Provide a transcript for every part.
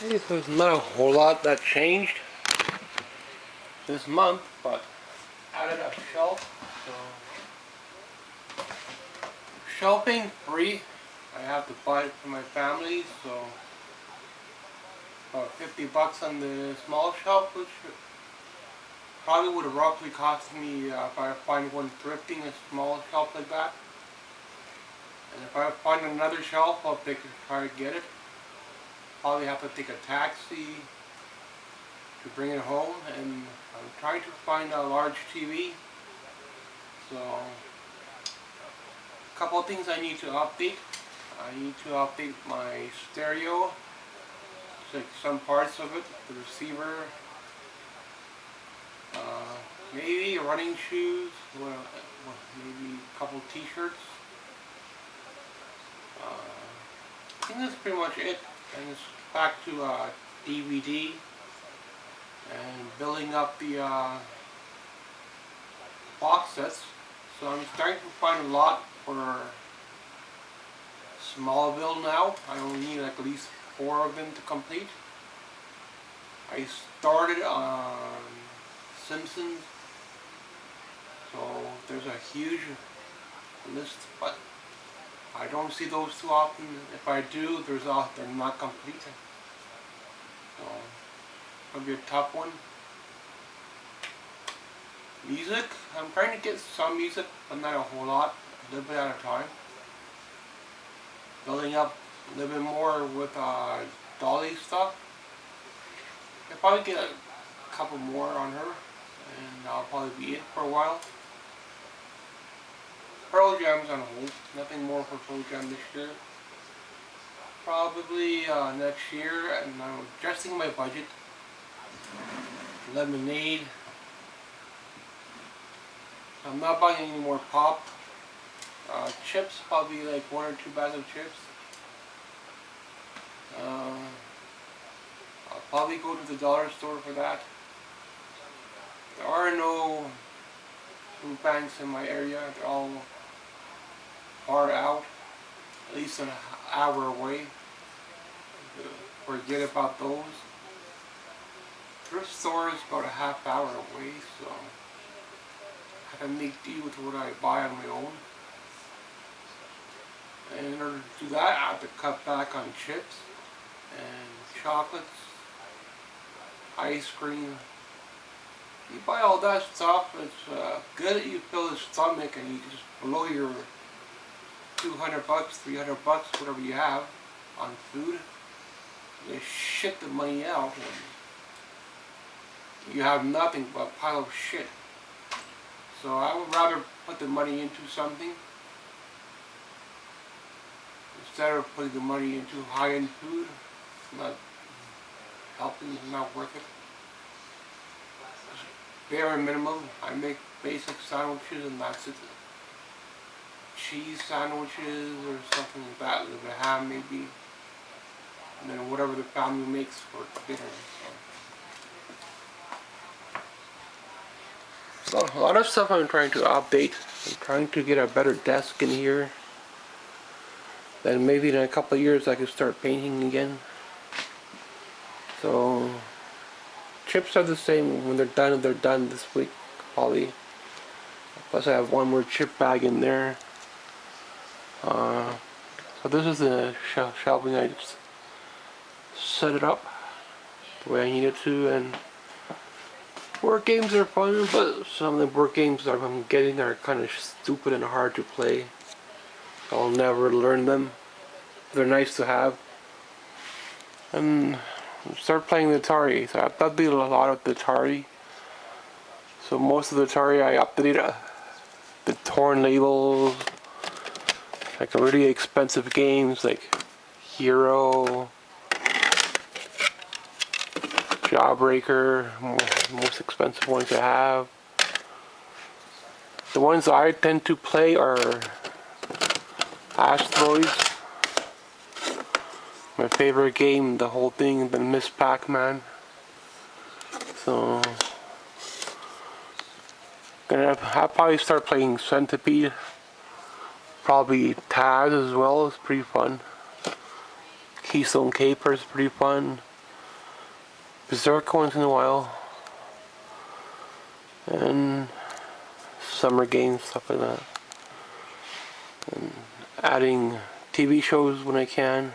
Okay, so there's not a whole lot that changed this month, but added a shelf. So shelving free. I have to buy it for my family, so about 50 bucks on the small shelf, which probably would have roughly cost me if I find one thrifting a small shelf like that. And if I find another shelf, I'll try to get it. Probably have to take a taxi to bring it home, and I'm trying to find a large TV. So a couple of things I need to update. I need to update my stereo, like some parts of it, the receiver, maybe running shoes, maybe a couple t-shirts. I think that's pretty much it. And it's back to DVD and building up the box sets. So I'm starting to find a lot for small build now. I only need like at least 4 of them to complete. I started on Simpsons, so there's a huge list, but I don't see those too often. If I do, they're not complete. So it'll be a tough one. Music, I'm trying to get some music, but not a whole lot, a little bit at a time. Building up a little bit more with Dolly stuff. I'll probably get a couple more on her, and that'll probably be it for a while. Pearl Jam's on hold. Nothing more for Pearl Jam this year. Probably next year, and I'm adjusting my budget. Lemonade. I'm not buying any more pop. Chips, probably like 1 or 2 bags of chips. I'll probably go to the dollar store for that. There are no food banks in my area. They're all far out, at least an hour away. Forget about those. Thrift store is about a half hour away, so I have to make do with what I buy on my own. And in order to do that, I have to cut back on chips and chocolates, ice cream. You buy all that stuff, it's good that you fill the stomach and you just blow your 200 bucks, 300 bucks, whatever you have on food. You shit the money out and you have nothing but a pile of shit. So I would rather put the money into something instead of putting the money into high-end food. It's not helping, it's not worth it. Bare minimum, I make basic sandwiches and that's it. Cheese sandwiches or something like that, a little bit of ham maybe, and then whatever the family makes for dinner. So a lot of stuff I'm trying to update. I'm trying to get a better desk in here. Then maybe in a couple of years I can start painting again. So chips are the same. When they're done this week, probably. Plus I have one more chip bag in there. So this is the shelving. I just set it up the way I need it to, and board games are fun, but some of the board games that I'm getting are kind of stupid and hard to play. I'll never learn them. They're nice to have. And start playing the Atari. So I've updated a lot of the Atari. So most of the Atari I updated the torn labels, like really expensive games like Hero, Jawbreaker, most expensive ones I have. The ones I tend to play are Asteroids. My favorite game, the whole thing, the Miss Pac-Man. So I'll probably start playing Centipede. Probably Taz as well is pretty fun. Keystone Caper is pretty fun. Berserk once in a while, and summer games, stuff like that. And adding TV shows when I can.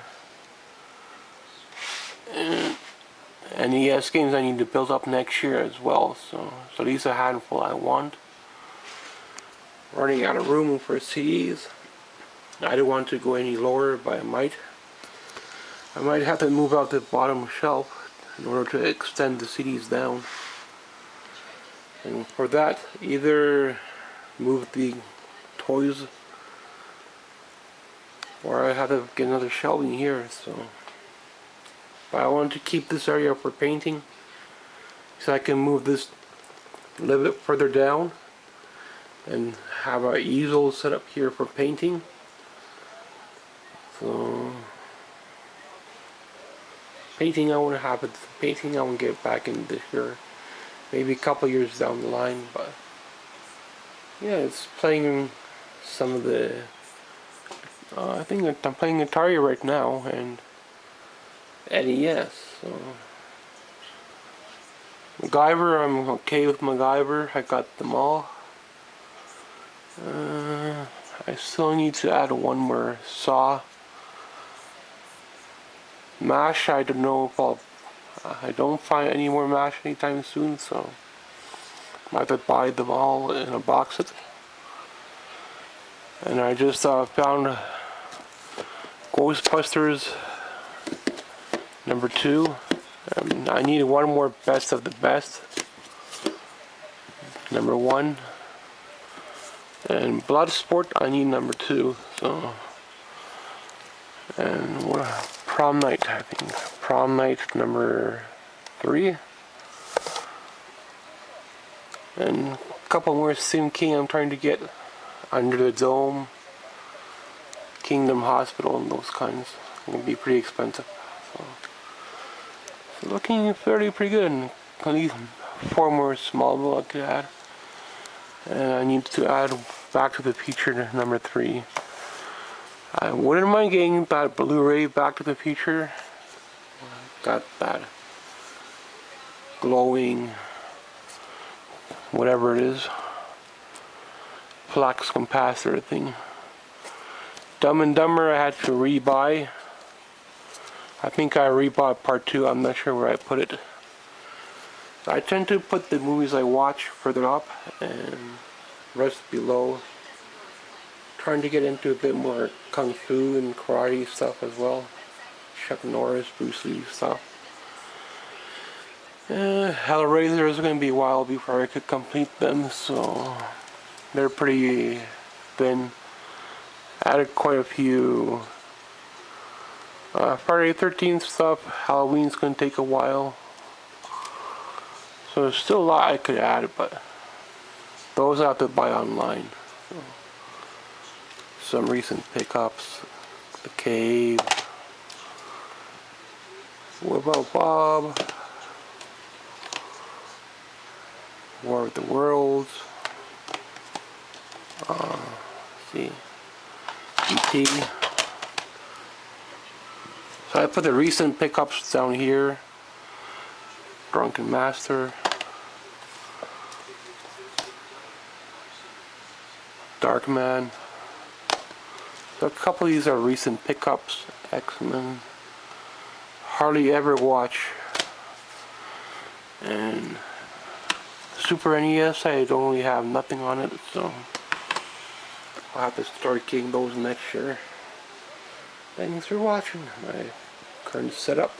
And NES games I need to build up next year as well, so at least a handful I want. Running out of room for CDs. I don't want to go any lower, but I might have to move out the bottom shelf in order to extend the CDs down. And for that, either move the toys, or I have to get another shelving here. So, but I want to keep this area for painting, so I can move this a little bit further down and have an easel set up here for painting. So, painting I want to have it. Painting I want to get back in this year, maybe a couple years down the line. But yeah, it's playing some of the. I think I'm playing Atari right now and NES. So MacGyver, I'm okay with MacGyver. I got them all. I still need to add one more Saw. MASH, I don't know if I don't find any more MASH anytime soon, so I have to buy them all in a box set. And I just found Ghostbusters #2. I need one more best of the best. #1. And Bloodsport, I need #2. So, and what? Prom Night, I think. Prom Night #3. And a couple more Sim King I'm trying to get. Under the Dome, Kingdom Hospital, and those kinds. It's gonna be pretty expensive. So looking pretty good. At least 4 more Smallville I could add. And I need to add Back to the Future #3. I wouldn't mind getting that Blu-ray Back to the Future. Got that glowing, whatever it is, flux capacitor thing. Dumb and Dumber I had to rebuy. I think I rebought part 2. I'm not sure where I put it. I tend to put the movies I watch further up and rest below. Trying to get into a bit more kung fu and karate stuff as well. Chuck Norris, Bruce Lee stuff. Hellraiser is going to be a while before I could complete them, so they're pretty thin. Added quite a few Friday the 13th stuff. Halloween's going to take a while. So there's still a lot I could add, but those I have to buy online. So, some recent pickups. The Cave. What About Bob? War of the Worlds. Let's see. E.T. So I put the recent pickups down here. Drunken Master. Darkman. So a couple of these are recent pickups. X-Men. Hardly Ever Watch. And Super NES, I don't really have nothing on it, so I'll have to start getting those next year. Thanks for watching my current setup.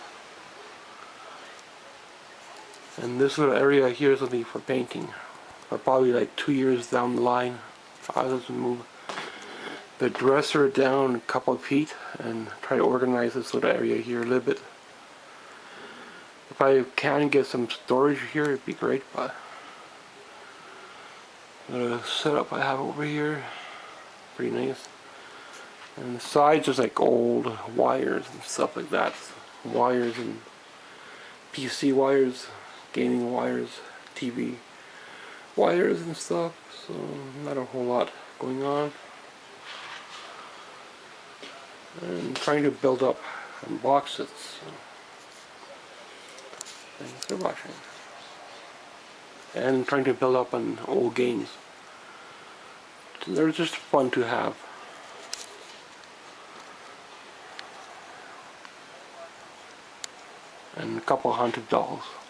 And this little area here is going to be for painting. But probably like 2 years down the line, I'll just move the dresser down a couple of feet and try to organize this little area here a little bit. If I can get some storage here, it'd be great, but the setup I have over here, pretty nice. And the sides is like old wires and stuff like that. Wires and PC wires, gaming wires, TV wires and stuff. So not a whole lot going on. And trying to build up boxes. Thanks for watching. And trying to build up on old games. They're just fun to have. And a couple $100.